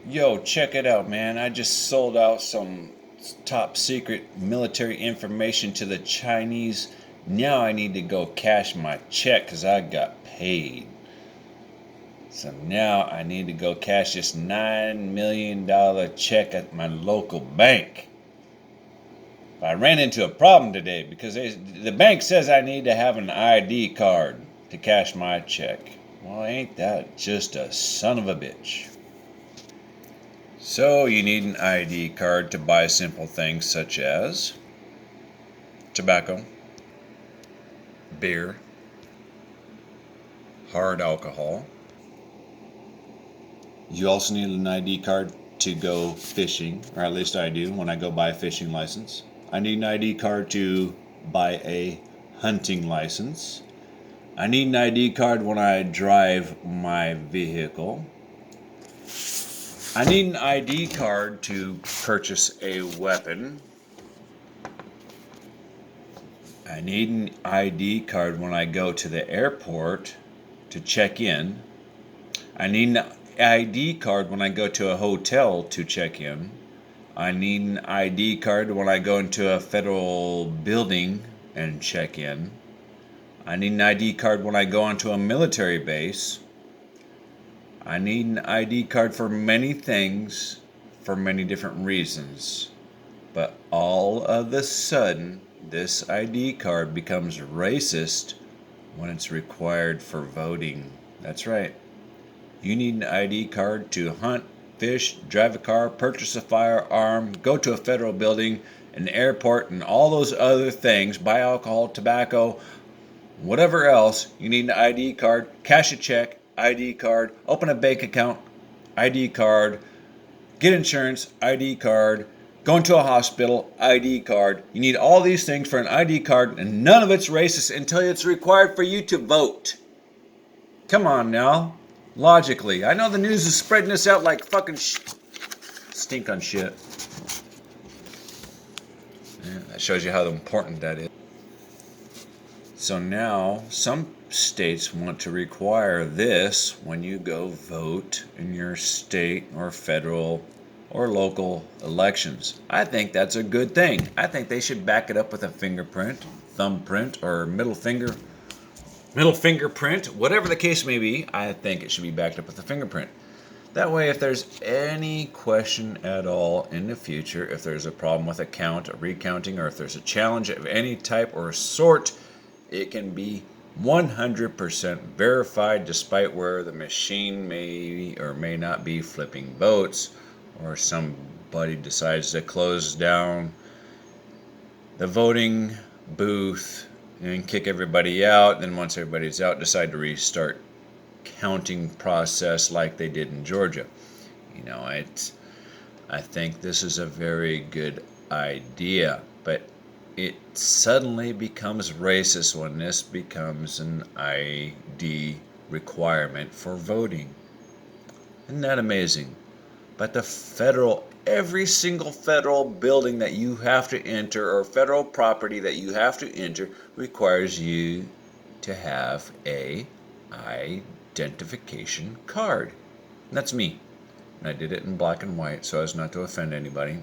Yo, check it out, man. I just sold out some top secret military information to the Chinese. Now I need to go cash my check because I got paid. So now I need to go cash this $9 million check at my local bank. I ran into a problem today because the bank says I need to have an ID card to cash my check. Well, ain't that just a son of a bitch? So you need an ID card to buy simple things such as tobacco, beer, hard alcohol. You also need an ID card to go fishing, or at least I do when I go buy a fishing license. I need an ID card to buy a hunting license. I need an ID card when I drive my vehicle. I need an ID card to purchase a weapon. I need an ID card when I go to the airport to check in. I need an ID card when I go to a hotel to check in. I need an ID card when I go into a federal building and check in. I need an ID card when I go onto a military base. I need an ID card for many things, for many different reasons. But all of a sudden, this ID card becomes racist when it's required for voting. That's right. You need an ID card to hunt, fish, drive a car, purchase a firearm, go to a federal building, an airport, and all those other things, buy alcohol, tobacco, whatever else. You need an ID card, cash a check, ID card, open a bank account, ID card, get insurance, ID card, go into a hospital, ID card. You need all these things for an ID card, and none of it's racist until it's required for you to vote. Come on now. Logically. I know the news is spreading this out like fucking stink on shit. Yeah, that shows you how important that is. So now, some states want to require this when you go vote in your state or federal or local elections. I think that's a good thing. I think they should back it up with a fingerprint, thumbprint, or middle fingerprint, whatever the case may be. I think it should be backed up with a fingerprint. That way, if there's any question at all in the future, if there's a problem with a count, a recounting, or if there's a challenge of any type or sort, it can be 100% verified despite where the machine may or may not be flipping votes, or somebody decides to close down the voting booth and kick everybody out. Then once everybody's out, decide to restart counting process like they did in Georgia. I think this is a very good idea, but it suddenly becomes racist when this becomes an ID requirement for voting. Isn't that amazing? But every single federal building that you have to enter or federal property that you have to enter requires you to have a identification card. And that's me. And I did it in black and white so as not to offend anybody.